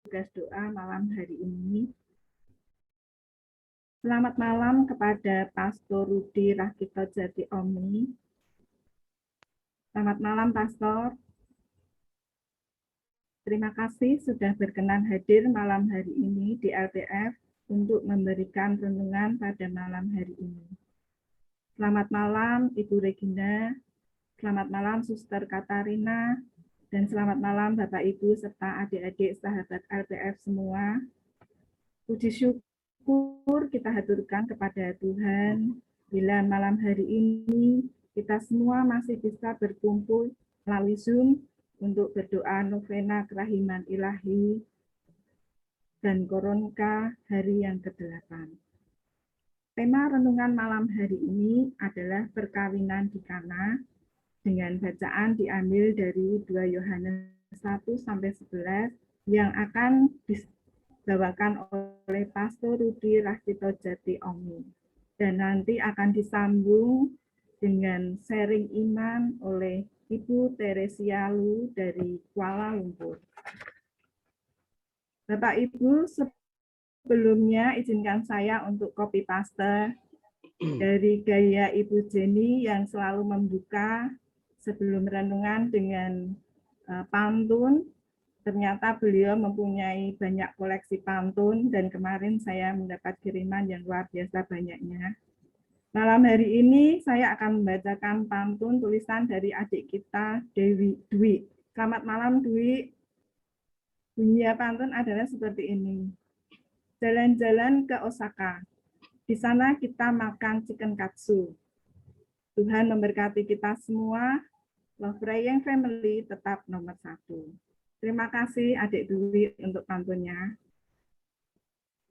tugas doa malam hari ini. Selamat malam kepada Pastor Rudi Rakito Jati Omi. Selamat malam, Pastor. Terima kasih sudah berkenan hadir malam hari ini di LTF untuk memberikan renungan pada malam hari ini. Selamat malam, Ibu Regina. Selamat malam, Suster Katarina. Dan selamat malam, Bapak, Ibu, serta adik-adik sahabat LTF semua. Puji syukur kita haturkan kepada Tuhan bila malam hari ini kita semua masih bisa berkumpul melalui Zoom untuk berdoa novena kerahiman ilahi dan Koronka hari yang ke-8. Tema renungan malam hari ini adalah perkawinan di Kana dengan bacaan diambil dari 2 Yohanes 1-11 yang akan dibawakan oleh Pastor Rudi Rakito Jati Omi. Dan nanti akan disambung dengan sharing iman oleh Ibu Teresia Lu dari Kuala Lumpur. Bapak Ibu, sebelumnya izinkan saya untuk copy paste dari gaya Ibu Jenny yang selalu membuka sebelum renungan dengan pantun. Ternyata beliau mempunyai banyak koleksi pantun dan kemarin saya mendapat kiriman yang luar biasa banyaknya. Malam hari ini saya akan membacakan pantun tulisan dari adik kita Dewi Dwi. Selamat malam Dwi. Bunyi pantun adalah seperti ini. Jalan-jalan ke Osaka. Di sana kita makan chicken katsu. Tuhan memberkati kita semua. Love Praying Family tetap nomor 1. Terima kasih Adik Dwi untuk pantunnya.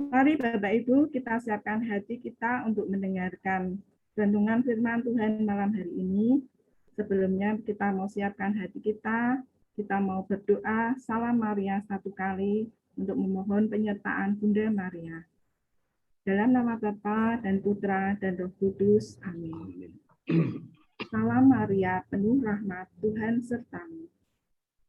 Mari Bapak Ibu kita siapkan hati kita untuk mendengarkan renungan firman Tuhan malam hari ini. Sebelumnya kita mau siapkan hati kita mau berdoa Salam Maria 1 kali untuk memohon penyertaan Bunda Maria. Dalam nama Bapa dan Putra dan Roh Kudus. Amin. Salam Maria, penuh rahmat, Tuhan sertamu.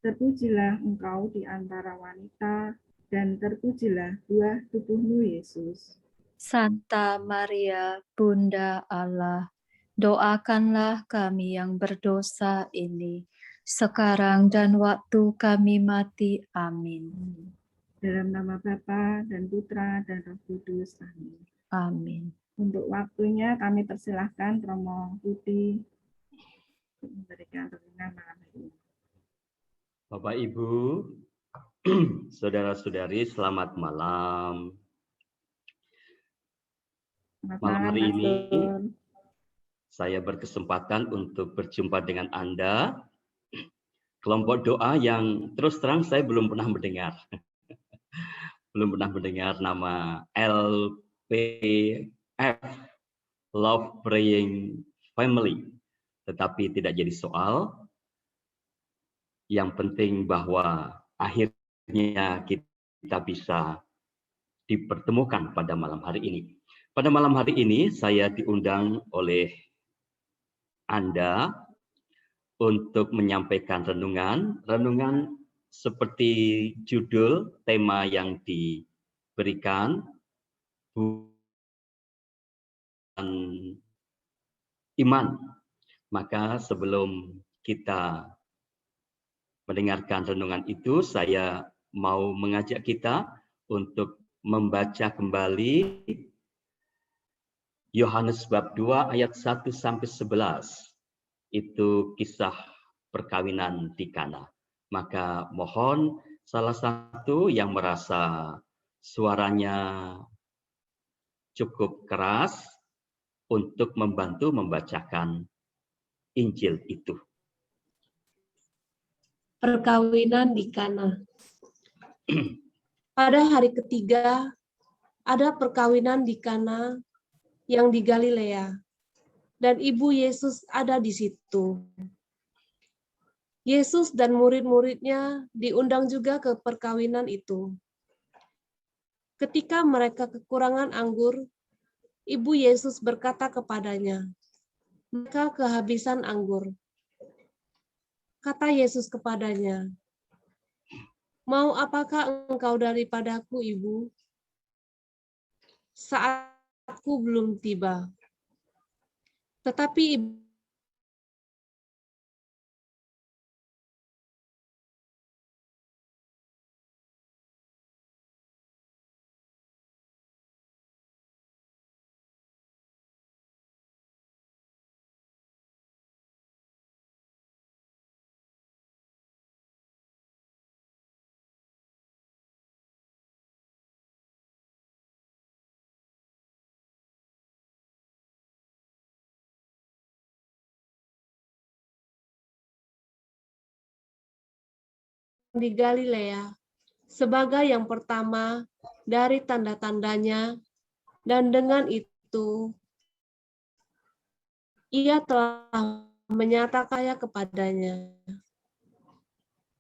Terpujilah engkau di antara wanita, dan terpujilah buah tubuhmu, Yesus. Santa Maria, Bunda Allah, doakanlah kami yang berdosa ini, sekarang dan waktu kami mati. Amin. Dalam nama Bapa dan Putra dan Roh Kudus. Amin. Amin. Untuk waktunya kami persilahkan Romo Rudi untuk memberikan renungan malam hari ini. Bapak Ibu, saudara-saudari, selamat malam. Malam hari ini saya berkesempatan untuk berjumpa dengan Anda. Kelompok doa yang terus terang saya belum pernah mendengar. Belum pernah mendengar nama LPF, Love Praying Family. Tetapi tidak jadi soal. Yang penting bahwa akhirnya kita bisa dipertemukan pada malam hari ini. Pada malam hari ini saya diundang oleh Anda untuk menyampaikan renungan seperti judul tema yang diberikan, iman. Maka sebelum kita mendengarkan renungan itu, saya mau mengajak kita untuk membaca kembali Yohanes bab 2 ayat 1-11. Itu kisah perkawinan di Kana. Maka mohon salah satu yang merasa suaranya cukup keras untuk membantu membacakan Injil itu. Perkawinan di Kana. Pada hari ketiga, ada perkawinan di Kana yang di Galilea, dan ibu Yesus ada di situ. Yesus dan murid-muridnya diundang juga ke perkawinan itu. Ketika mereka kekurangan anggur, ibu Yesus berkata kepadanya, "Mereka kehabisan anggur." Kata Yesus kepadanya, Mau apakah engkau daripadaku, Ibu? Saatku belum tiba. Tetapi Ibu di Galilea sebagai yang pertama dari tanda-tandanya, dan dengan itu ia telah menyatakannya kepadanya.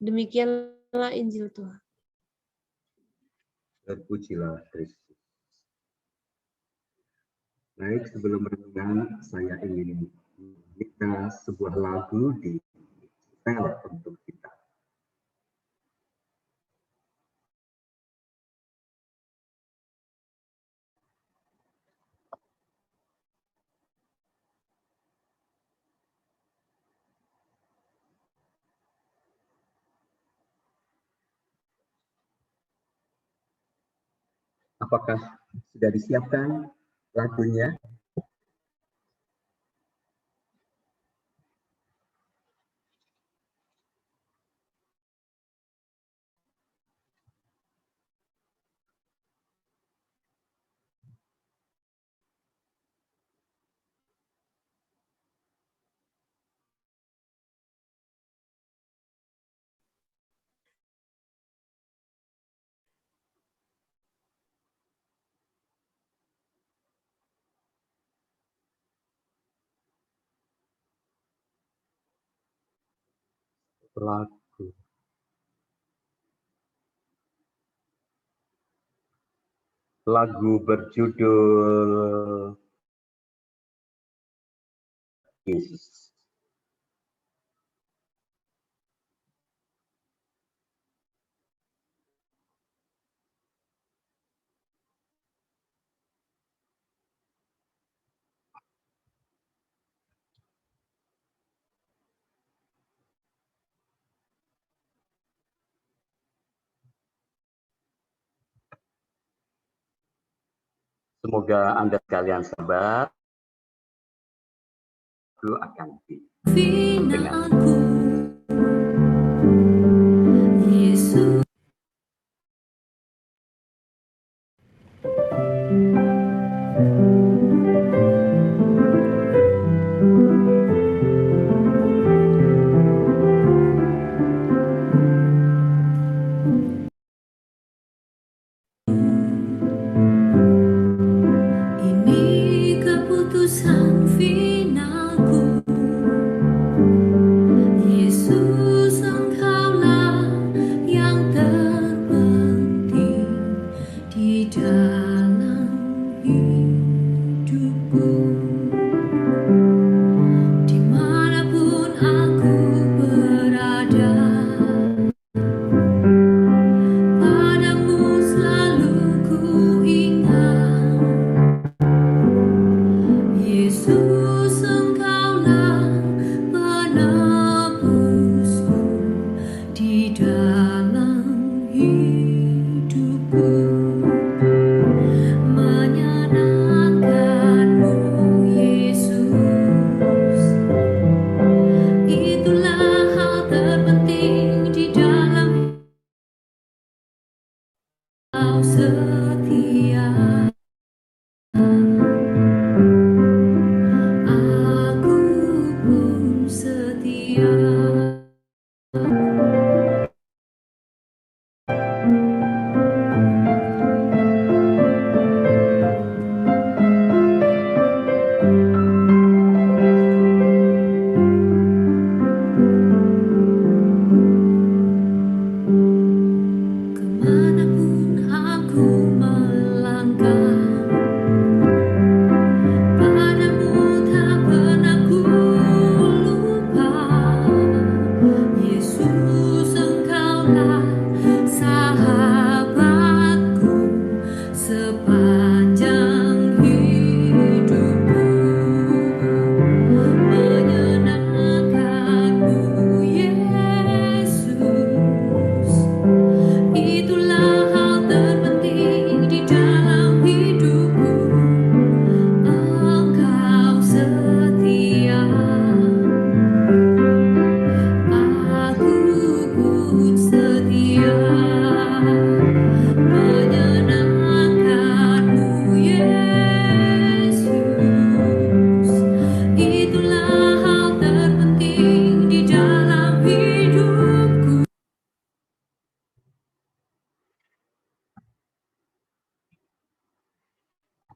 Demikianlah Injil Tuhan. Terpujilah Kristus. Baik, sebelum renungan saya ingin meminta sebuah lagu di setel untuk kita. Apakah sudah disiapkan lagunya? Lagu berjudul Yesus. Semoga Anda sekalian sabar. Lagu akan didengar. Yesus. Kemanapun aku melangkah,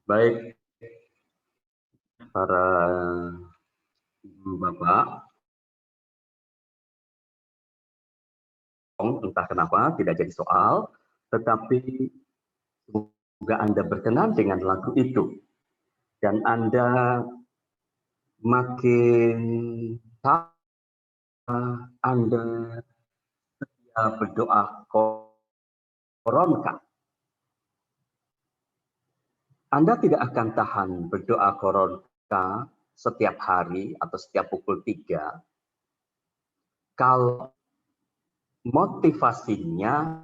Baik, para ibu bapak, entah kenapa tidak jadi soal, tetapi semoga Anda berkenan dengan lagu itu. Dan Anda makin Anda berdoa koronkan. Anda tidak akan tahan berdoa koronka setiap hari atau setiap pukul 3 kalau motivasinya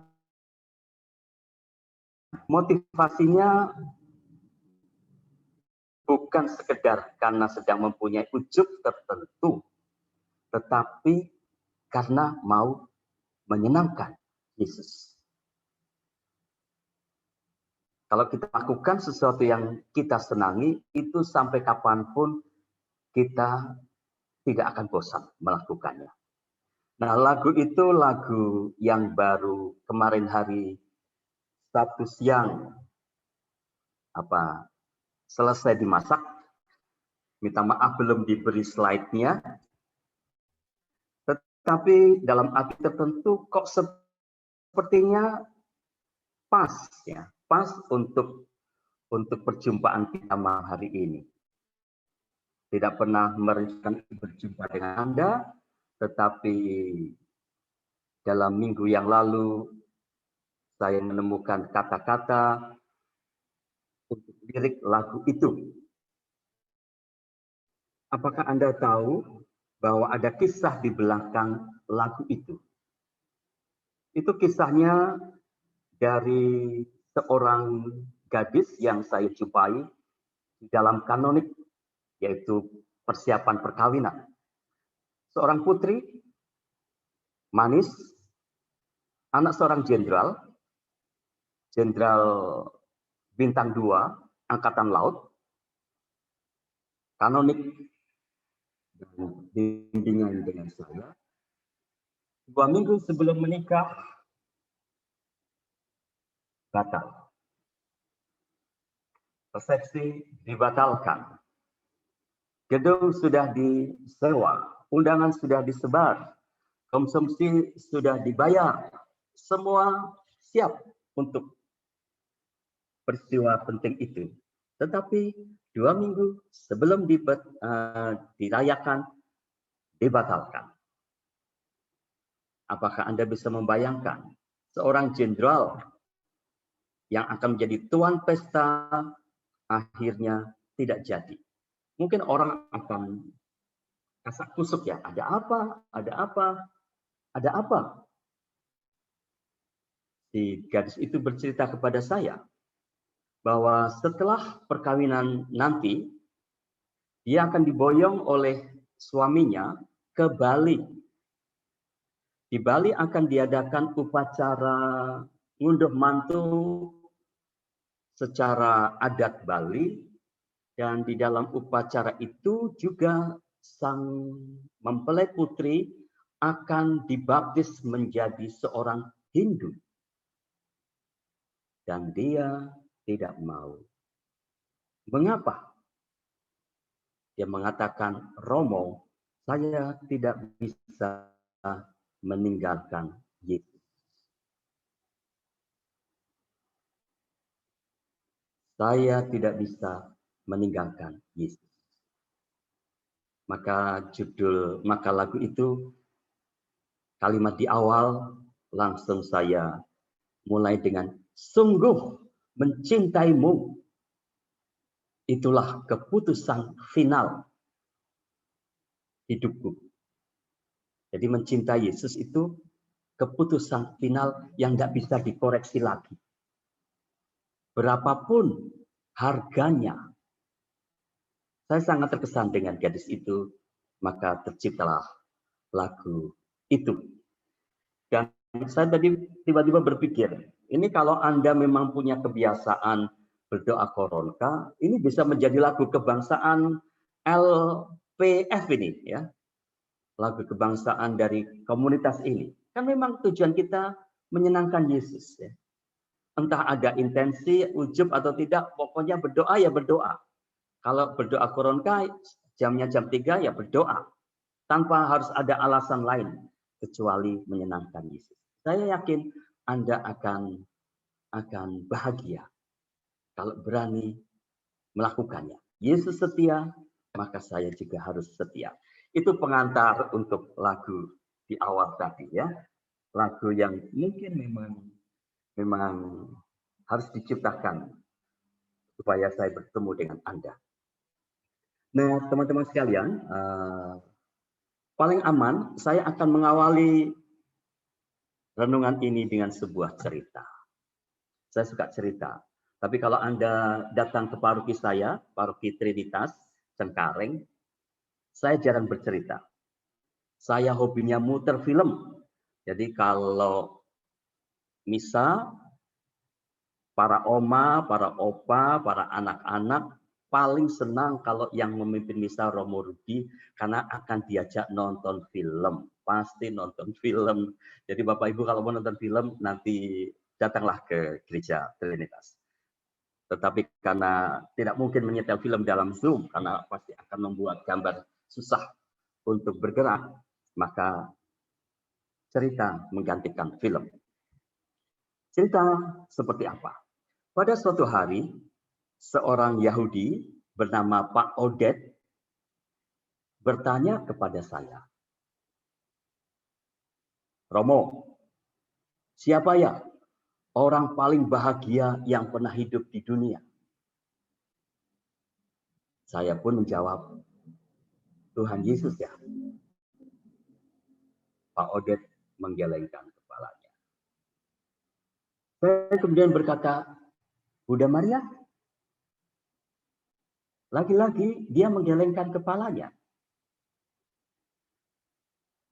bukan sekedar karena sedang mempunyai ujub tertentu, tetapi karena mau menyenangkan Yesus. Kalau kita lakukan sesuatu yang kita senangi, itu sampai kapanpun kita tidak akan bosan melakukannya. Nah, lagu itu lagu yang baru kemarin hari Sabtu siang selesai dimasak. Minta maaf belum diberi slide-nya. Tetapi dalam arti tertentu kok sepertinya pas ya, pas untuk perjumpaan kita malam hari ini. Tidak pernah merencanakan berjumpa dengan Anda, tetapi dalam minggu yang lalu saya menemukan kata-kata untuk lirik lagu itu. Apakah Anda tahu bahwa ada kisah di belakang lagu itu? Itu kisahnya dari seorang gadis yang saya jumpai di dalam kanonik, yaitu persiapan perkawinan. Seorang putri, manis, anak seorang jenderal bintang 2, Angkatan Laut, kanonik, dan bimbingan dengan saya. 2 minggu sebelum menikah, batal. Resepsi dibatalkan. Gedung sudah disewa, undangan sudah disebar, konsumsi sudah dibayar, semua siap untuk peristiwa penting itu. Tetapi 2 minggu sebelum dirayakan, dibatalkan. Apakah Anda bisa membayangkan seorang jenderal yang akan menjadi tuan pesta akhirnya tidak jadi? Mungkin orang akan kasak kusuk ya, ada apa? Si gadis itu bercerita kepada saya bahwa setelah perkawinan nanti, dia akan diboyong oleh suaminya ke Bali. Di Bali akan diadakan upacara ngunduh mantu secara adat Bali, dan di dalam upacara itu juga sang mempelai putri akan dibaptis menjadi seorang Hindu. Dan dia tidak mau. Mengapa? Dia mengatakan, Romo, saya tidak bisa meninggalkan Yesus. Saya tidak bisa meninggalkan Yesus. Maka lagu itu, kalimat di awal langsung saya mulai dengan sungguh mencintaimu. Itulah keputusan final hidupku. Jadi mencintai Yesus itu keputusan final yang tidak bisa dikoreksi lagi. Berapapun harganya. Saya sangat terkesan dengan gadis itu, maka terciptalah lagu itu. Dan saya tadi tiba-tiba berpikir, ini kalau Anda memang punya kebiasaan berdoa koronka, ini bisa menjadi lagu kebangsaan LPF ini, ya, lagu kebangsaan dari komunitas ini. Kan memang tujuan kita menyenangkan Yesus, ya. Entah ada intensi, ujub atau tidak, pokoknya berdoa ya berdoa. Kalau berdoa koronka, jamnya jam 3 ya berdoa. Tanpa harus ada alasan lain, kecuali menyenangkan Yesus. Saya yakin Anda akan bahagia kalau berani melakukannya. Yesus setia, maka saya juga harus setia. Itu pengantar untuk lagu di awal tadi ya. Lagu yang mungkin memang harus diciptakan supaya saya bertemu dengan Anda. Nah, teman-teman sekalian, paling aman saya akan mengawali renungan ini dengan sebuah cerita. Saya suka cerita. Tapi kalau Anda datang ke paroki saya, paroki Trinitas, Cengkareng, saya jarang bercerita. Saya hobinya muter film. Jadi kalau misa, para oma, para opa, para anak-anak paling senang kalau yang memimpin misa Romo Rudi karena akan diajak nonton film. Pasti nonton film. Jadi Bapak Ibu kalau mau nonton film nanti datanglah ke gereja Trinitas. Tetapi karena tidak mungkin menyetel film dalam Zoom karena pasti akan membuat gambar susah untuk bergerak, maka cerita menggantikan film. Cerita seperti apa? Pada suatu hari, seorang Yahudi bernama Pak Odet bertanya kepada saya, Romo, siapa ya orang paling bahagia yang pernah hidup di dunia? Saya pun menjawab, Tuhan Yesus ya. Pak Odet menggelengkan kepalanya. Saya kemudian berkata, Bunda Maria? Lagi-lagi dia menggelengkan kepalanya.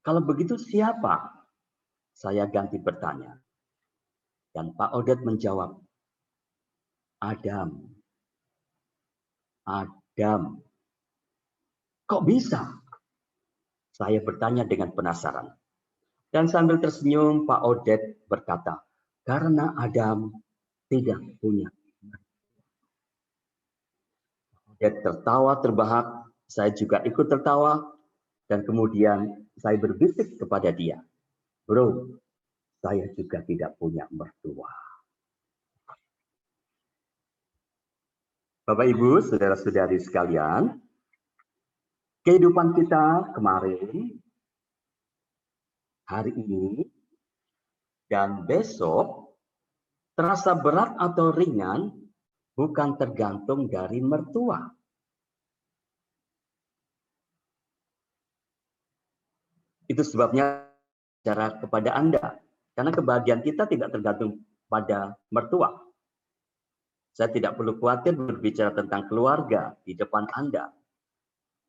Kalau begitu siapa? Saya ganti bertanya. Dan Pak Odet menjawab, Adam. Adam. Kok bisa? Saya bertanya dengan penasaran. Dan sambil tersenyum, Pak Odet berkata, karena Adam tidak punya. Odet tertawa terbahak, saya juga ikut tertawa, dan kemudian saya berbisik kepada dia, Bro, saya juga tidak punya mertua. Bapak Ibu, saudara-saudari sekalian, kehidupan kita kemarin, hari ini, dan besok terasa berat atau ringan bukan tergantung dari mertua. Itu sebabnya bicara kepada Anda, karena kebahagiaan kita tidak tergantung pada mertua. Saya tidak perlu khawatir berbicara tentang keluarga di depan Anda.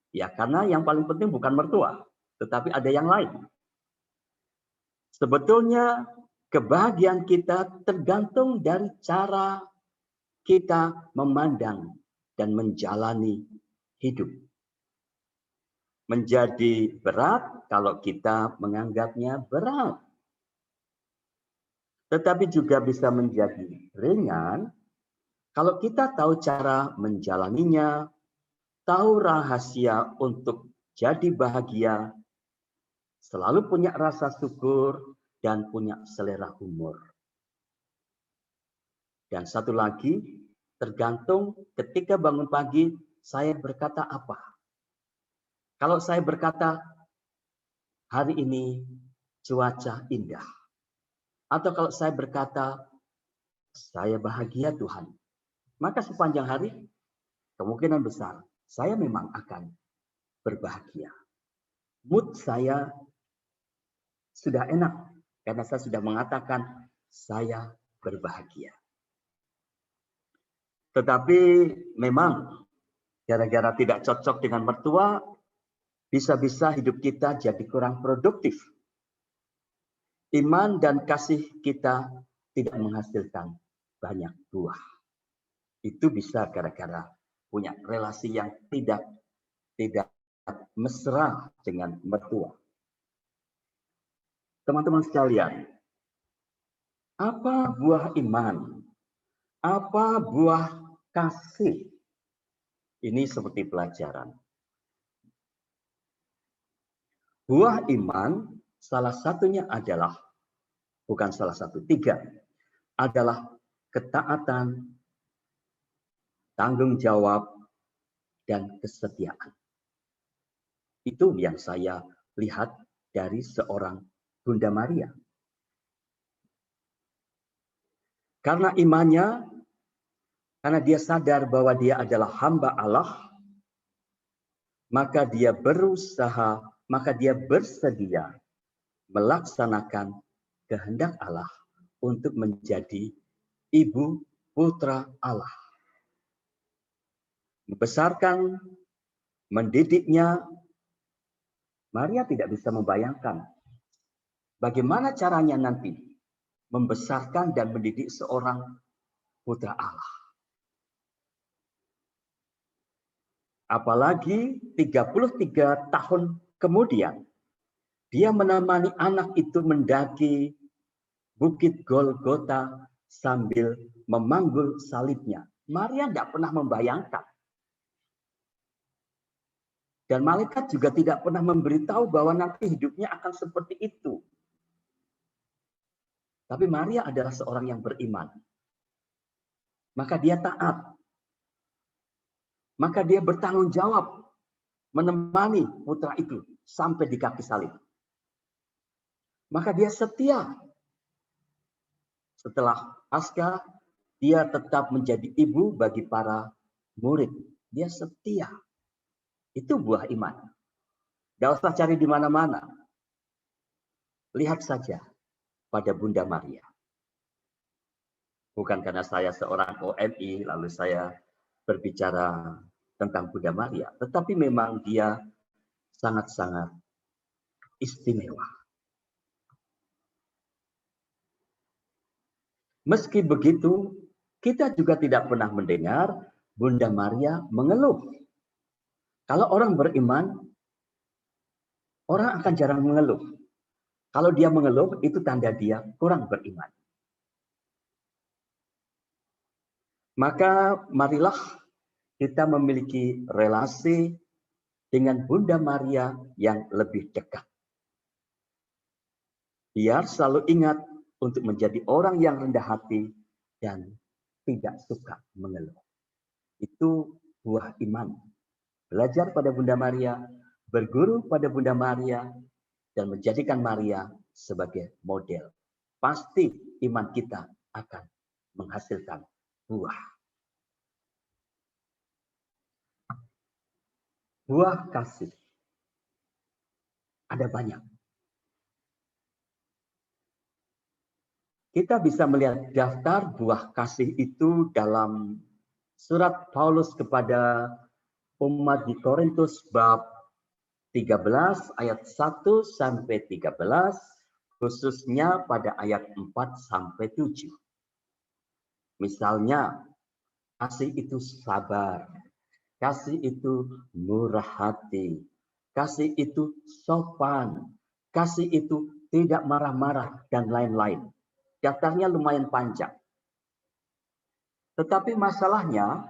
Ya, karena yang paling penting bukan mertua, tetapi ada yang lain. Sebetulnya kebahagiaan kita tergantung dari cara kita memandang dan menjalani hidup. Menjadi berat kalau kita menganggapnya berat. Tetapi juga bisa menjadi ringan kalau kita tahu cara menjalaninya, tahu rahasia untuk jadi bahagia, selalu punya rasa syukur, dan punya selera humor. Dan satu lagi, tergantung ketika bangun pagi, saya berkata apa. Kalau saya berkata, hari ini cuaca indah. Atau kalau saya berkata, saya bahagia Tuhan. Maka sepanjang hari, kemungkinan besar, saya memang akan berbahagia. Mood saya sudah enak, karena saya sudah mengatakan, saya berbahagia. Tetapi memang, gara-gara tidak cocok dengan mertua, bisa-bisa hidup kita jadi kurang produktif. Iman dan kasih kita tidak menghasilkan banyak buah. Itu bisa gara-gara punya relasi yang tidak mesra dengan mertua. Teman-teman sekalian, apa buah iman Apa buah kasih? Ini seperti pelajaran. Buah iman salah satunya adalah, bukan salah satu, 3, adalah ketaatan, tanggung jawab, dan kesetiaan. Itu yang saya lihat dari seorang Bunda Maria. Karena imannya, karena dia sadar bahwa dia adalah hamba Allah, maka dia berusaha, maka dia bersedia melaksanakan kehendak Allah untuk menjadi ibu putra Allah. Membesarkan, mendidiknya, Maria tidak bisa membayangkan bagaimana caranya nanti membesarkan dan mendidik seorang putra Allah. Apalagi 33 tahun kemudian, dia menemani anak itu mendaki Bukit Golgota sambil memanggul salibnya. Maria tidak pernah membayangkan. Dan malaikat juga tidak pernah memberitahu bahwa nanti hidupnya akan seperti itu. Tapi Maria adalah seorang yang beriman. Maka dia taat. Maka dia bertanggung jawab menemani putra itu sampai di kaki salib. Maka dia setia. Setelah Paskah, dia tetap menjadi ibu bagi para murid. Dia setia. Itu buah iman. Tidak usah cari di mana-mana. Lihat saja pada Bunda Maria. Bukan karena saya seorang OMI, lalu saya berbicara tentang Bunda Maria. Tetapi memang dia sangat-sangat istimewa. Meski begitu, kita juga tidak pernah mendengar Bunda Maria mengeluh. Kalau orang beriman, orang akan jarang mengeluh. Kalau dia mengeluh, itu tanda dia kurang beriman. Maka marilah kita memiliki relasi dengan Bunda Maria yang lebih dekat. Biar selalu ingat untuk menjadi orang yang rendah hati dan tidak suka mengeluh. Itu buah iman. Belajar pada Bunda Maria, berguru pada Bunda Maria, dan menjadikan Maria sebagai model. Pasti iman kita akan menghasilkan buah. Buah kasih. Ada banyak. Kita bisa melihat daftar buah kasih itu dalam surat Paulus kepada umat di Korintus bab 13 ayat 1 sampai 13, khususnya pada ayat 4 sampai 7. Misalnya, kasih itu sabar, kasih itu murah hati, kasih itu sopan, kasih itu tidak marah-marah, dan lain-lain. Daftarnya lumayan panjang. Tetapi masalahnya,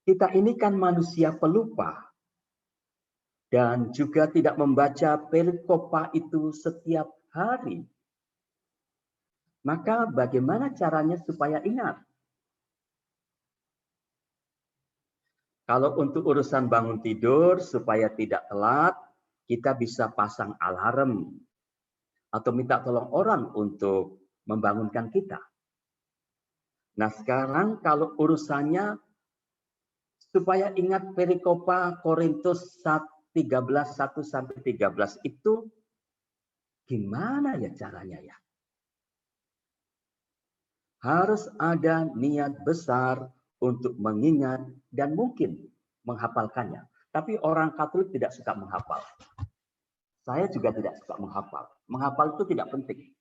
kita ini kan manusia pelupa. Dan juga tidak membaca perikopa itu setiap hari. Maka bagaimana caranya supaya ingat? Kalau untuk urusan bangun tidur supaya tidak telat, kita bisa pasang alarm. Atau minta tolong orang untuk membangunkan kita. Nah sekarang kalau urusannya supaya ingat perikopa Korintus 13:1 sampai 13 itu gimana ya caranya ya? Harus ada niat besar untuk mengingat dan mungkin menghafalkannya. Tapi orang Katolik tidak suka menghafal. Saya juga tidak suka menghafal. Menghafal itu tidak penting.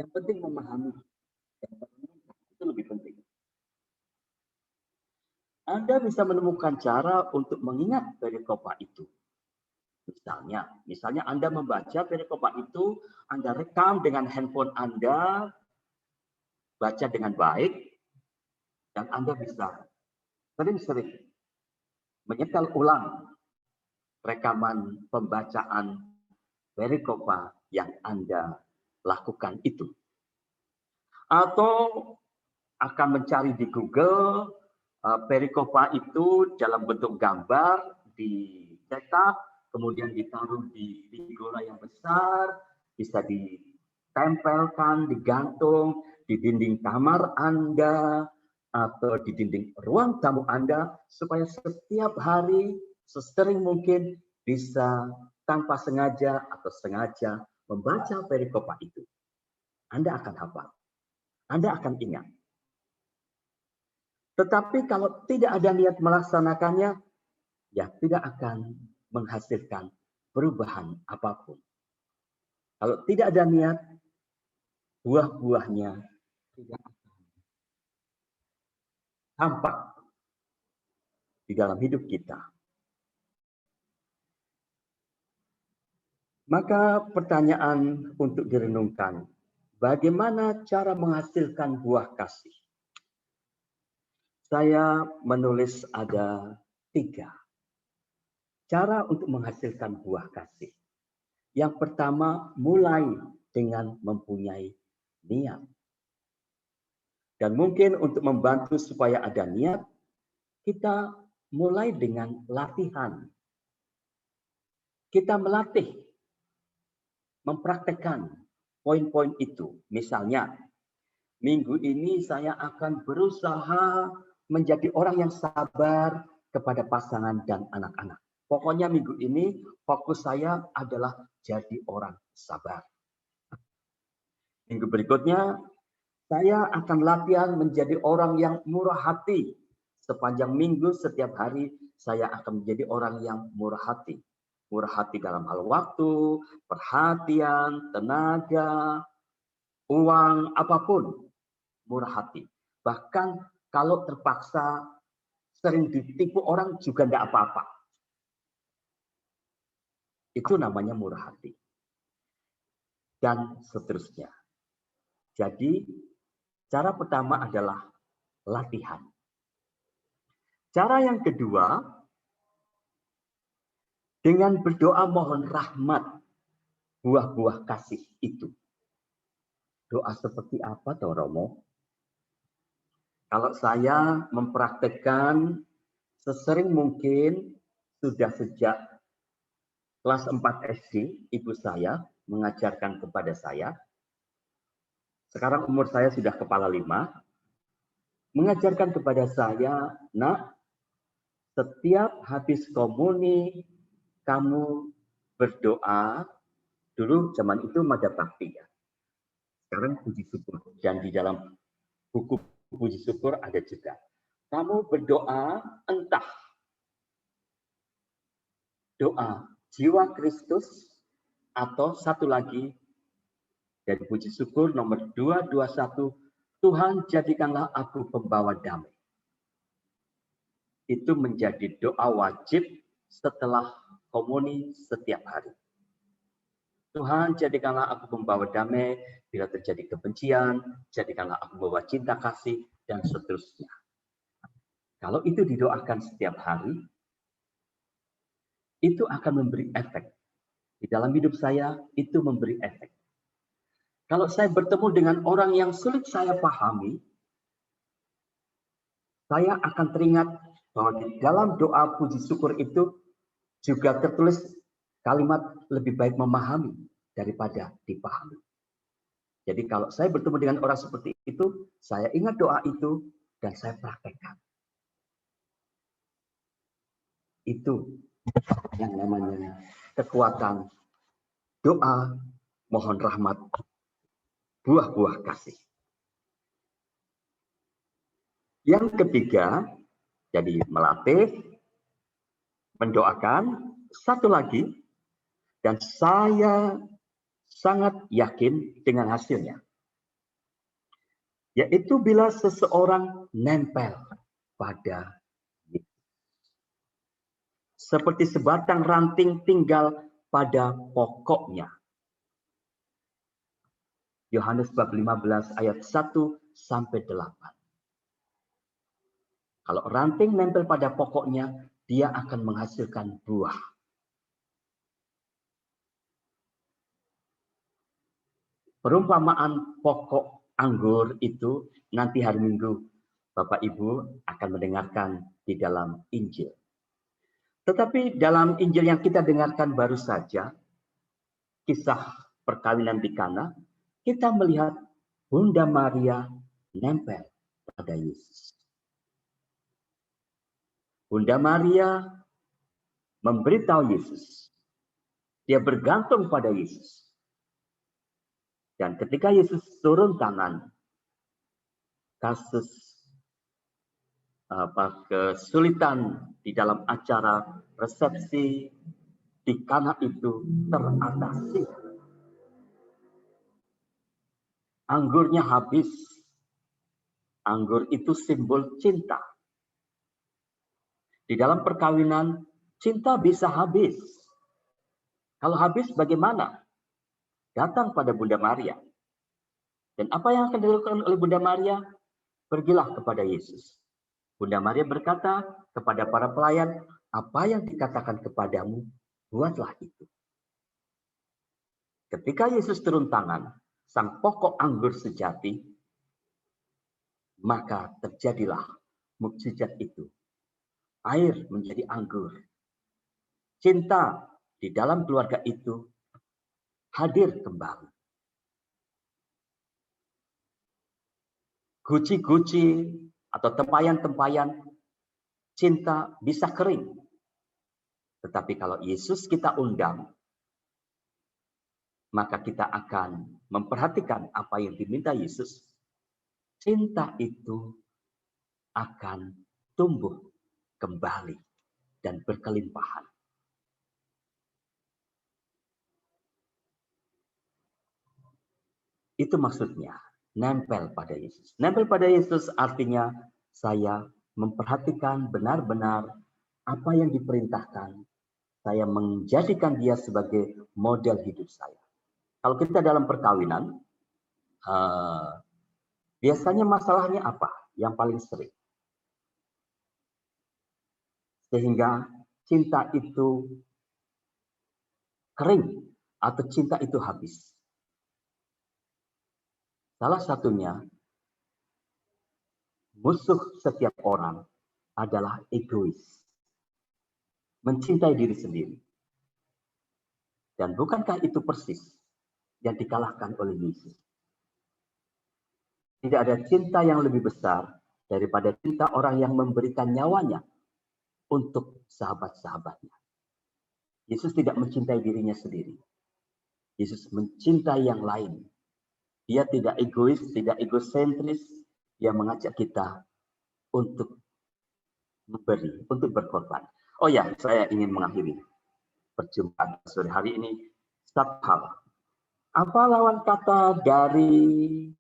Yang penting memahami. Itu lebih penting. Anda bisa menemukan cara untuk mengingat perikopa itu. Misalnya Anda membaca perikopa itu, Anda rekam dengan handphone Anda, baca dengan baik, dan Anda bisa sering-sering menyetel ulang rekaman pembacaan perikopa yang Anda lakukan itu. Atau akan mencari di Google perikopa itu dalam bentuk gambar, dicetak, kemudian ditaruh di figura yang besar, bisa ditempelkan, digantung di dinding kamar Anda, atau di dinding ruang tamu Anda, supaya setiap hari sesering mungkin bisa tanpa sengaja atau sengaja membaca perikopa itu. Anda akan hafal, Anda akan ingat. Tetapi kalau tidak ada niat melaksanakannya, ya tidak akan menghasilkan perubahan apapun. Kalau tidak ada niat, buah-buahnya tidak akan tampak di dalam hidup kita. Maka pertanyaan untuk direnungkan, bagaimana cara menghasilkan buah kasih? Saya menulis ada 3 cara untuk menghasilkan buah kasih. Yang pertama, mulai dengan mempunyai niat. Dan mungkin untuk membantu supaya ada niat, kita mulai dengan latihan. Kita melatih, mempraktekkan poin-poin itu. Misalnya, minggu ini saya akan berusaha menjadi orang yang sabar kepada pasangan dan anak-anak. Pokoknya minggu ini fokus saya adalah jadi orang sabar. Minggu berikutnya saya akan latihan menjadi orang yang murah hati. Sepanjang minggu setiap hari saya akan menjadi orang yang murah hati. Murah hati dalam hal waktu, perhatian, tenaga, uang, apapun. Murah hati. Bahkan kalau terpaksa sering ditipu orang juga tidak apa-apa. Itu namanya murah hati. Dan seterusnya. Jadi, cara pertama adalah latihan. Cara yang kedua, dengan berdoa mohon rahmat buah-buah kasih itu. Doa seperti apa, toh Romo? Kalau saya mempraktekkan sesering mungkin sudah sejak kelas 4 SD, ibu saya mengajarkan kepada saya. Sekarang umur saya sudah kepala 5. Mengajarkan kepada saya, nak, setiap habis komuni, kamu berdoa. Dulu zaman itu Mada Bakti ya. Sekarang puji syukur. Dan di dalam buku puji syukur ada juga. Kamu berdoa entah doa jiwa Kristus atau satu lagi dari puji syukur nomor 221, Tuhan jadikanlah aku pembawa damai. Itu menjadi doa wajib setelah komuni setiap hari. Tuhan jadikanlah aku pembawa damai, bila terjadi kebencian, jadikanlah aku membawa cinta kasih, dan seterusnya. Kalau itu didoakan setiap hari, itu akan memberi efek. Di dalam hidup saya, itu memberi efek. Kalau saya bertemu dengan orang yang sulit saya pahami, saya akan teringat bahwa di dalam doa puji syukur itu juga tertulis kalimat lebih baik memahami daripada dipahami. Jadi kalau saya bertemu dengan orang seperti itu, saya ingat doa itu dan saya praktekkan. Itu yang namanya kekuatan doa mohon rahmat buah-buah kasih. Yang ketiga, jadi melatih, mendoakan, satu lagi, dan saya sangat yakin dengan hasilnya. Yaitu bila seseorang nempel pada Yesus. Seperti sebatang ranting tinggal pada pokoknya. Yohanes bab 15 ayat 1 sampai 8. Kalau ranting nempel pada pokoknya, dia akan menghasilkan buah. Perumpamaan pokok anggur itu nanti hari Minggu Bapak Ibu akan mendengarkan di dalam Injil. Tetapi dalam Injil yang kita dengarkan baru saja, kisah perkawinan di Kana, kita melihat Bunda Maria nempel pada Yesus. Bunda Maria memberitahu Yesus. Dia bergantung pada Yesus. Dan ketika Yesus turun tangan, kasus kesulitan di dalam acara resepsi di Kana itu teratasi. Anggurnya habis. Anggur itu simbol cinta. Di dalam perkawinan, cinta bisa habis. Kalau habis bagaimana? Datang pada Bunda Maria. Dan apa yang akan dilakukan oleh Bunda Maria? Pergilah kepada Yesus. Bunda Maria berkata kepada para pelayan, apa yang dikatakan kepadamu, buatlah itu. Ketika Yesus turun tangan, sang pokok anggur sejati, maka terjadilah mukjizat itu. Air menjadi anggur. Cinta di dalam keluarga itu hadir kembali. Guci-guci atau tempayan-tempayan cinta bisa kering. Tetapi kalau Yesus kita undang, maka kita akan memperhatikan apa yang diminta Yesus. Cinta itu akan tumbuh kembali dan berkelimpahan. Itu maksudnya, nempel pada Yesus. Nempel pada Yesus artinya saya memperhatikan benar-benar apa yang diperintahkan. Saya menjadikan dia sebagai model hidup saya. Kalau kita dalam perkawinan, biasanya masalahnya apa yang paling sering? Sehingga cinta itu kering atau cinta itu habis. Salah satunya, musuh setiap orang adalah egois. Mencintai diri sendiri. Dan bukankah itu persis yang dikalahkan oleh Yesus? Tidak ada cinta yang lebih besar daripada cinta orang yang memberikan nyawanya untuk sahabat-sahabatnya. Yesus tidak mencintai dirinya sendiri. Yesus mencintai yang lain. Dia tidak egois, tidak egosentris. Dia mengajak kita untuk memberi, untuk berkorban. Oh ya, saya ingin mengakhiri perjumpaan sore hari ini. Satu hal. Apa lawan kata dari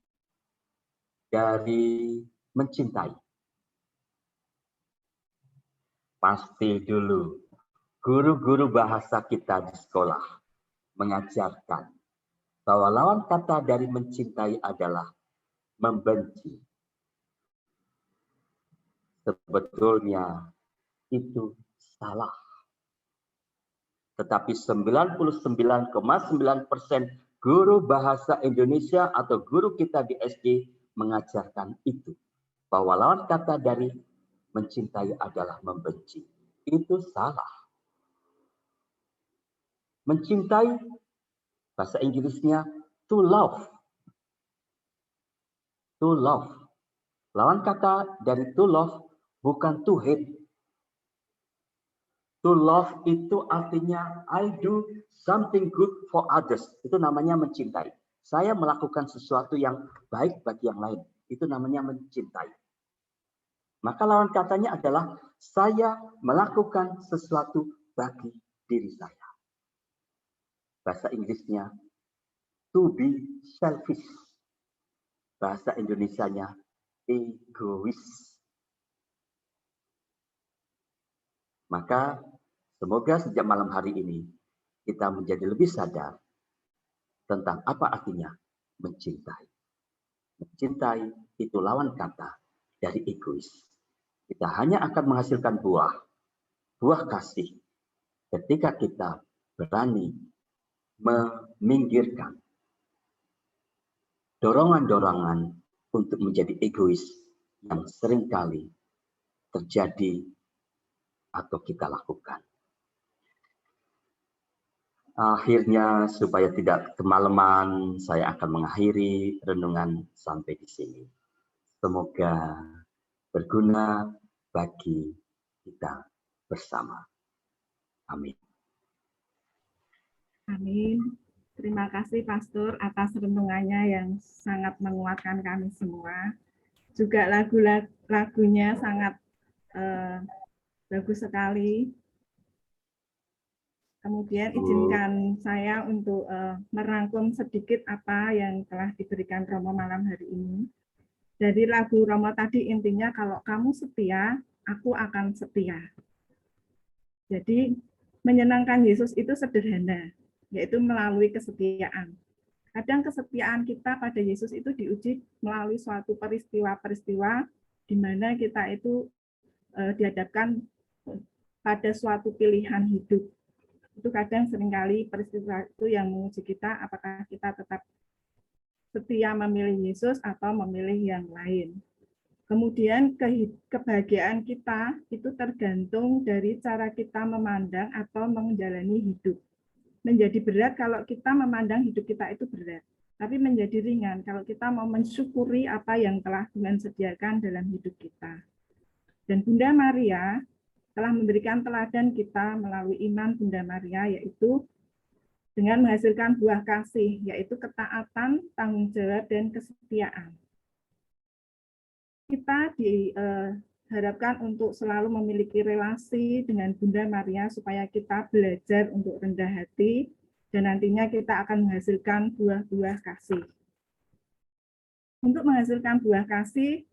mencintai? Pasti dulu guru-guru bahasa kita di sekolah mengajarkan bahwa lawan kata dari mencintai adalah membenci. Sebetulnya itu salah. Tetapi 99,9% guru bahasa Indonesia atau guru kita di SD mengajarkan itu. Bahwa lawan kata dari mencintai adalah membenci. Itu salah. Mencintai, bahasa Inggrisnya to love. To love. Lawan kata dari to love bukan to hate. To love itu artinya I do something good for others. Itu namanya mencintai. Saya melakukan sesuatu yang baik bagi yang lain. Itu namanya mencintai. Maka lawan katanya adalah saya melakukan sesuatu bagi diri saya. Bahasa Inggrisnya to be selfish. Bahasa Indonesianya egois. Maka semoga sejak malam hari ini kita menjadi lebih sadar tentang apa artinya mencintai. Mencintai itu lawan kata dari egois. Kita hanya akan menghasilkan buah kasih ketika kita berani meminggirkan dorongan-dorongan untuk menjadi egois yang seringkali terjadi atau kita lakukan. Akhirnya, supaya tidak kemalaman, saya akan mengakhiri renungan sampai di sini. Semoga berguna bagi kita bersama. Amin. Amin. Terima kasih Pastor atas renungannya yang sangat menguatkan kami semua. Juga lagunya sangat bagus sekali. Kemudian izinkan saya untuk merangkum sedikit apa yang telah diberikan Romo malam hari ini. Dari lagu Romo tadi intinya kalau kamu setia, aku akan setia. Jadi menyenangkan Yesus itu sederhana, yaitu melalui kesetiaan. Kadang kesetiaan kita pada Yesus itu diuji melalui suatu peristiwa-peristiwa di mana kita itu dihadapkan pada suatu pilihan hidup. Itu kadang seringkali peristiwa itu yang menguji kita apakah kita tetap setia memilih Yesus atau memilih yang lain. Kemudian kebahagiaan kita itu tergantung dari cara kita memandang atau menjalani hidup. Menjadi berat kalau kita memandang hidup kita itu berat, tapi menjadi ringan kalau kita mau mensyukuri apa yang telah Tuhan sediakan dalam hidup kita. Dan Bunda Maria telah memberikan teladan kita melalui iman Bunda Maria, yaitu dengan menghasilkan buah kasih, yaitu ketaatan, tanggung jawab, dan kesetiaan. Kita diharapkan untuk selalu memiliki relasi dengan Bunda Maria supaya kita belajar untuk rendah hati, dan nantinya kita akan menghasilkan buah-buah kasih. Untuk menghasilkan buah kasih,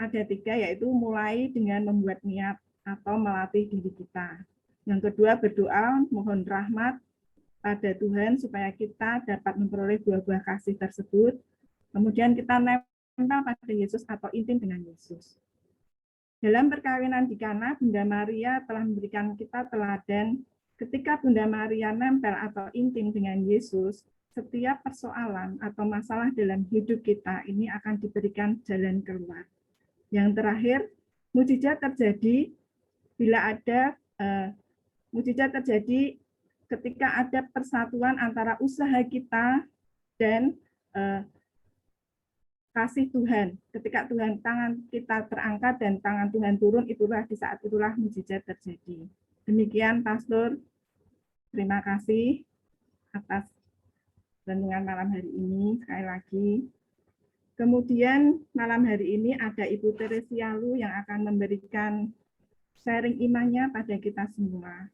ada 3, yaitu mulai dengan membuat niat atau melatih diri kita. Yang kedua, berdoa, mohon rahmat pada Tuhan supaya kita dapat memperoleh buah-buah kasih tersebut. Kemudian kita nempel pada Yesus atau intim dengan Yesus. Dalam perkawinan di Kana, Bunda Maria telah memberikan kita teladan ketika Bunda Maria nempel atau intim dengan Yesus, setiap persoalan atau masalah dalam hidup kita ini akan diberikan jalan keluar. Yang terakhir, mukjizat terjadi bila ada mukjizat terjadi ketika ada persatuan antara usaha kita dan kasih Tuhan. Ketika tangan kita terangkat dan tangan Tuhan turun, itulah di saat itulah mukjizat terjadi. Demikian Pastor, terima kasih atas renungan malam hari ini sekali lagi. Kemudian malam hari ini ada Ibu Teresialu yang akan memberikan sharing imannya pada kita semua.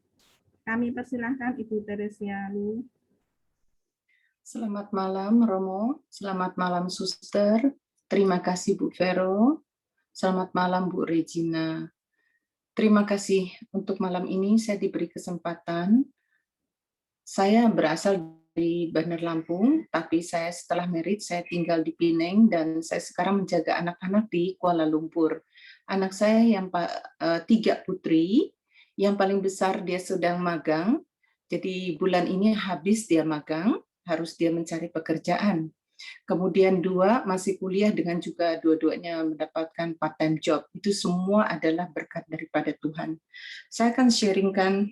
Kami persilahkan Ibu Teresialu. Selamat malam Romo, selamat malam Suster, terima kasih Bu Vero, selamat malam Bu Regina. Terima kasih untuk malam ini saya diberi kesempatan. Saya berasal dari Bandar Lampung, tapi saya setelah merit saya tinggal di Pineng dan saya sekarang menjaga anak-anak di Kuala Lumpur. Anak saya yang 3 putri, yang paling besar dia sedang magang, jadi bulan ini habis dia magang, harus dia mencari pekerjaan. Kemudian 2 masih kuliah dengan juga dua-duanya mendapatkan part-time job. Itu semua adalah berkat daripada Tuhan. Saya akan sharingkan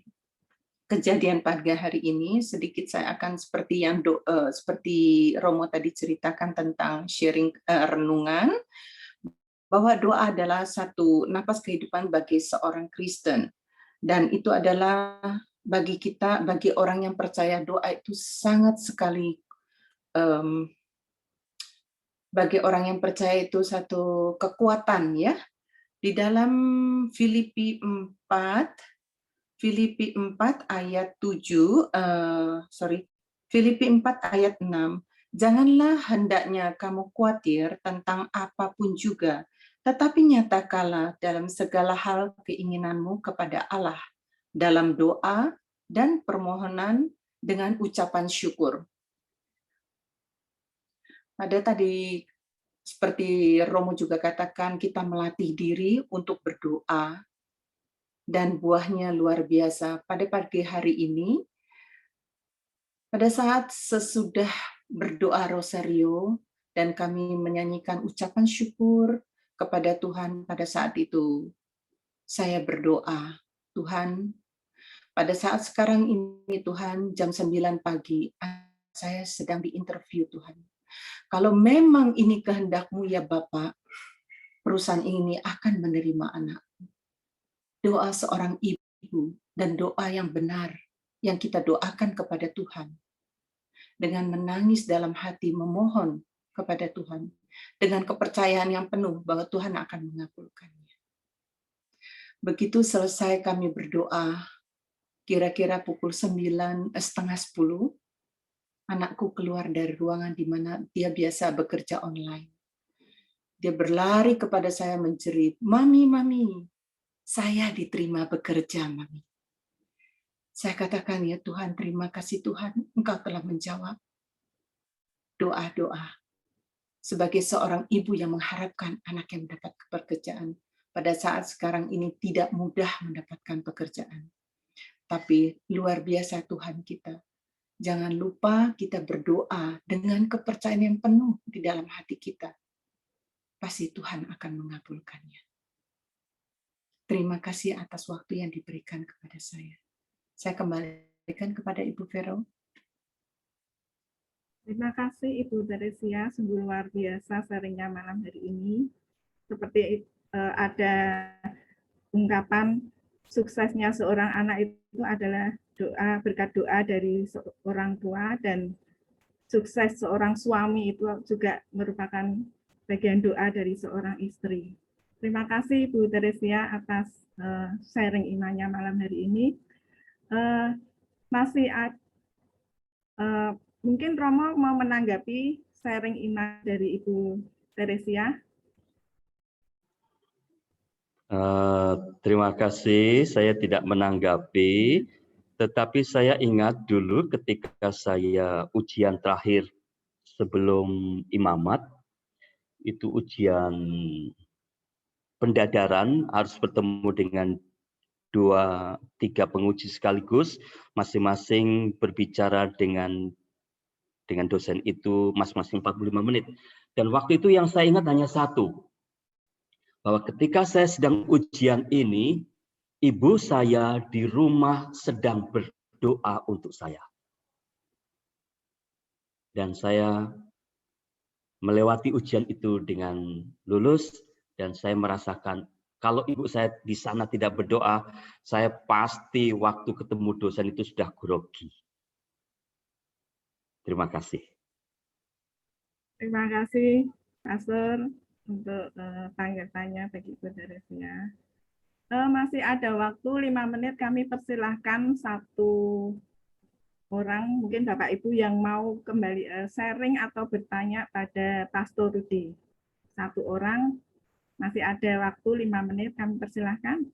kejadian pagi hari ini. Sedikit saya akan seperti yang seperti Romo tadi ceritakan tentang sharing renungan, bahwa doa adalah satu napas kehidupan bagi seorang Kristen. Dan itu adalah bagi kita, bagi orang yang percaya, doa itu sangat sekali, bagi orang yang percaya itu satu kekuatan ya. Di dalam Filipi 4 ayat 7, Filipi 4 ayat 6, janganlah hendaknya kamu khawatir tentang apapun juga, tetapi nyatakanlah dalam segala hal keinginanmu kepada Allah, dalam doa dan permohonan dengan ucapan syukur. Ada tadi Seperti Romo juga katakan, kita melatih diri untuk berdoa, dan buahnya luar biasa. Pada pagi hari ini, pada saat sesudah berdoa rosario, dan kami menyanyikan ucapan syukur kepada Tuhan pada saat itu, saya berdoa, Tuhan, pada saat sekarang ini Tuhan, jam 9 pagi, saya sedang diinterview Tuhan. Kalau memang ini kehendak-Mu ya Bapak, perusahaan ini akan menerima anak. Doa seorang ibu dan doa yang benar yang kita doakan kepada Tuhan. Dengan menangis dalam hati memohon kepada Tuhan. Dengan kepercayaan yang penuh bahwa Tuhan akan mengabulkannya. Begitu selesai kami berdoa, kira-kira pukul 9, setengah 10, anakku keluar dari ruangan di mana dia biasa bekerja online. Dia berlari kepada saya menjerit, Mami, saya diterima bekerja, Mami. Saya katakan, ya Tuhan, terima kasih Tuhan, Engkau telah menjawab doa-doa. Sebagai seorang ibu yang mengharapkan anak yang mendapat pekerjaan, pada saat sekarang ini tidak mudah mendapatkan pekerjaan. Tapi luar biasa Tuhan kita. Jangan lupa kita berdoa dengan kepercayaan yang penuh di dalam hati kita. Pasti Tuhan akan mengabulkannya. Terima kasih atas waktu yang diberikan kepada saya. Saya kembalikan kepada Ibu Vero. Terima kasih Ibu Teresia, sungguh luar biasa sharingnya malam hari ini. Seperti ada ungkapan suksesnya seorang anak itu adalah doa, berkat doa dari orang tua, dan sukses seorang suami itu juga merupakan bagian doa dari seorang istri. Terima kasih Bu Teresia atas sharing imannya malam hari ini. Masih mungkin Romo mau menanggapi sharing iman dari Ibu Teresia. Terima kasih, saya tidak menanggapi, tetapi saya ingat dulu ketika saya ujian terakhir sebelum imamat, itu ujian pendadaran, harus bertemu dengan 2-3 penguji sekaligus, masing-masing berbicara dengan dosen itu masing-masing 45 menit. Dan waktu itu yang saya ingat hanya satu, bahwa ketika saya sedang ujian ini, ibu saya di rumah sedang berdoa untuk saya. Dan saya melewati ujian itu dengan lulus, dan saya merasakan kalau ibu saya di sana tidak berdoa, saya pasti waktu ketemu dosen itu sudah grogi. Terima kasih. Terima kasih, Pastor, untuk tanggapannya bagi Ibu Teresia. Masih ada waktu 5 menit, kami persilahkan satu orang, mungkin Bapak Ibu yang mau kembali sharing atau bertanya pada Pastor Rudi. Satu orang, masih ada waktu 5 menit, kami persilahkan.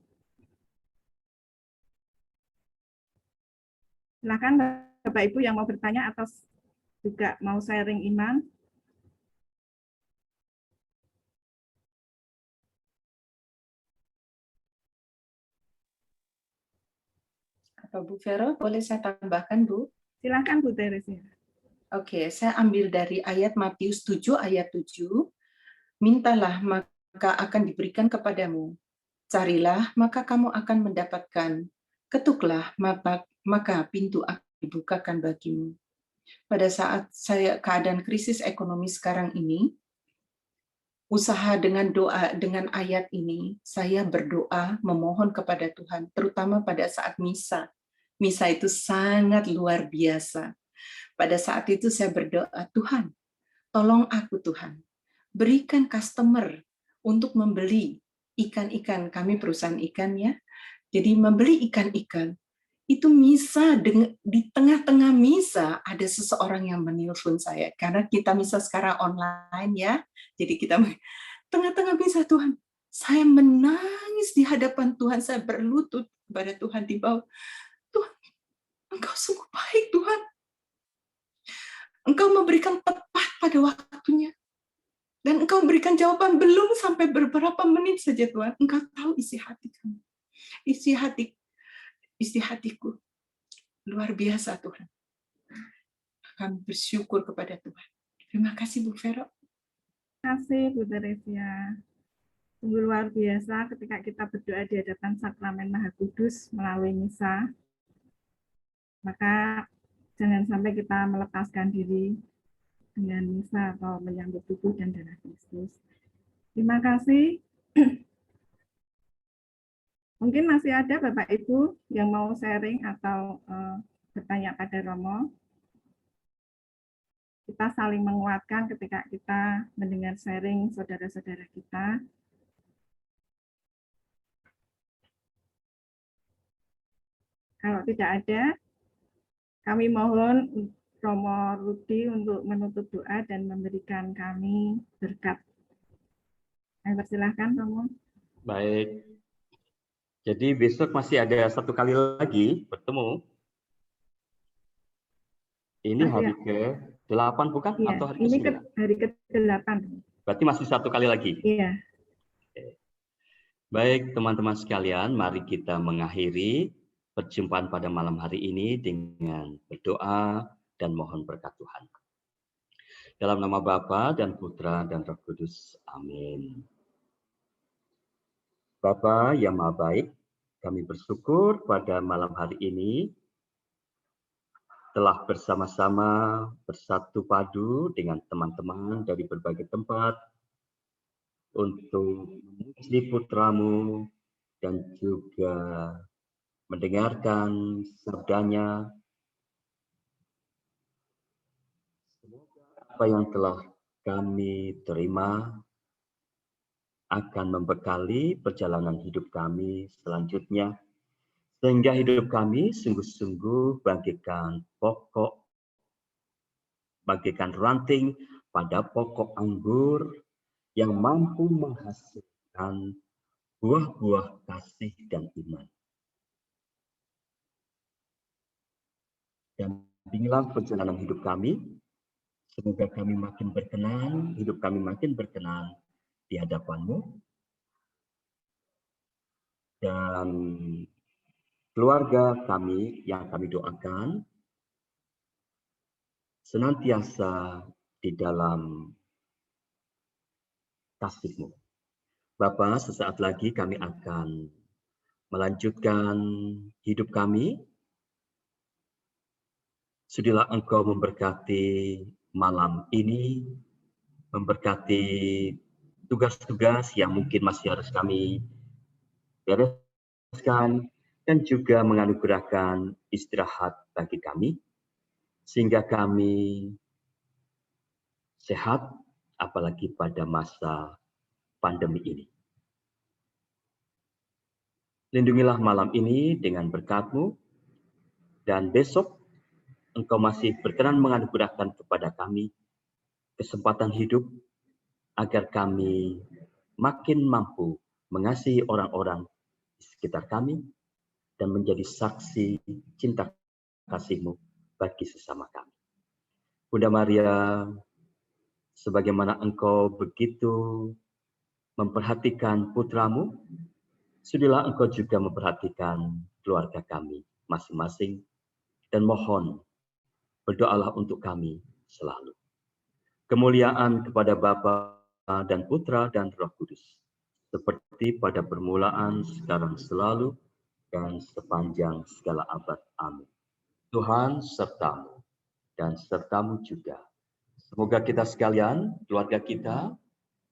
Silakan Bapak Ibu yang mau bertanya atau juga mau sharing iman. Apa Bu Vero, boleh saya tambahkan, Bu? Silakan Bu Teresia. Oke, saya ambil dari ayat Matius 7 ayat 7. Mintalah maka akan diberikan kepadamu. Carilah maka kamu akan mendapatkan. Ketuklah maka pintu akan dibukakan bagimu. Pada saat saya keadaan krisis ekonomi sekarang ini, usaha dengan doa, dengan ayat ini, saya berdoa memohon kepada Tuhan, terutama pada saat misa. Misa itu sangat luar biasa. Pada saat itu saya berdoa, Tuhan, tolong aku Tuhan, berikan customer untuk membeli ikan-ikan, kami perusahaan ikan ya, jadi membeli ikan-ikan. Itu misa, di tengah-tengah misa ada seseorang yang menelpon saya, karena kita misa sekarang online ya, jadi kita tengah-tengah misa, Tuhan, saya menangis di hadapan Tuhan, saya berlutut kepada Tuhan di bawah, Tuhan, Engkau sungguh baik Tuhan, Engkau memberikan tepat pada waktunya. Dan Engkau berikan jawaban belum sampai beberapa menit saja Tuhan. Engkau tahu isi hati kami. Isi hatiku. Luar biasa Tuhan. Kami bersyukur kepada Tuhan. Terima kasih Bu Vero. Terima kasih Bu Teresia. Sungguh luar biasa ketika kita berdoa di hadapan Sakramen Maha Kudus melalui misa. Maka jangan sampai kita melepaskan diri dengan misa atau menyambut tubuh dan darah Kristus. Terima kasih. Mungkin masih ada Bapak Ibu yang mau sharing atau bertanya pada Romo. Kita saling menguatkan ketika kita mendengar sharing saudara-saudara kita. Kalau tidak ada, kami mohon Romo Rudi untuk menutup doa dan memberikan kami berkat. Saya persilahkan Romo. Baik. Jadi besok masih ada 1 kali lagi bertemu. Ini hari ke-8 bukan? Iya, Atau hari ini ke-9? hari ke-8. Berarti masih 1 kali lagi? Iya. Baik teman-teman sekalian, mari kita mengakhiri perjumpaan pada malam hari ini dengan berdoa dan mohon berkat Tuhan. Dalam nama Bapa dan Putra dan Roh Kudus. Amin. Bapa yang Maha Baik, kami bersyukur pada malam hari ini telah bersama-sama bersatu padu dengan teman-teman dari berbagai tempat untuk memuji Putramu dan juga mendengarkan sabdanya. Semoga apa yang telah kami terima akan membekali perjalanan hidup kami selanjutnya, sehingga hidup kami sungguh-sungguh bagaikan ranting pada pokok anggur yang mampu menghasilkan buah-buah kasih dan iman. Dan bimbinglah perjalanan hidup kami, semoga kami makin berkenan, hidup kami makin berkenan di hadapan-Mu, dan keluarga kami yang kami doakan senantiasa di dalam kasih-Mu. Bapa, sesaat lagi kami akan melanjutkan hidup kami. Sudilah Engkau memberkati malam ini, memberkati tugas-tugas yang mungkin masih harus kami bereskan, dan juga menganugerahkan istirahat bagi kami, sehingga kami sehat, apalagi pada masa pandemi ini. Lindungilah malam ini dengan berkat-Mu, dan besok Engkau masih berkenan menganugerahkan kepada kami kesempatan hidup, agar kami makin mampu mengasihi orang-orang di sekitar kami dan menjadi saksi cinta kasih-Mu bagi sesama kami. Bunda Maria, sebagaimana Engkau begitu memperhatikan putra-Mu, sudilah Engkau juga memperhatikan keluarga kami masing-masing, dan mohon berdoalah untuk kami selalu. Kemuliaan kepada Bapa dan Putra dan Roh Kudus, seperti pada permulaan, sekarang, selalu, dan sepanjang segala abad. Amin. Tuhan sertamu, dan sertamu juga. Semoga kita sekalian, keluarga kita,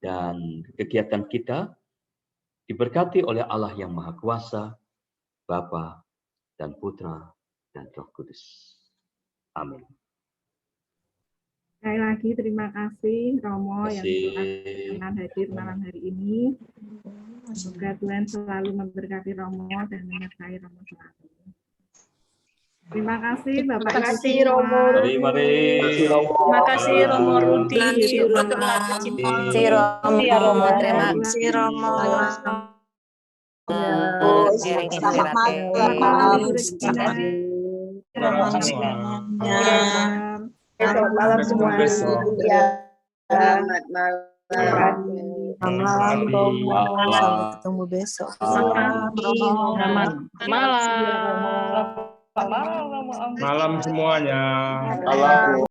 dan kegiatan kita diberkati oleh Allah yang Maha Kuasa, Bapa dan Putra dan Roh Kudus. Amin. Sekali lagi terima kasih Romo yang telah hadir malam hari ini. Semoga Tuhan selalu memberkati Romo dan menyertai Romo selalu. Terima kasih Bapak Ibu. Terima kasih Romo. Mari. Terima kasih Romo Rudi. Terima kasih Romo. Terima kasih Romo. Selamat malam semua. Selamat malam. Malam Romo. Sampai ketemu besok. Selamat malam. Malam semuanya.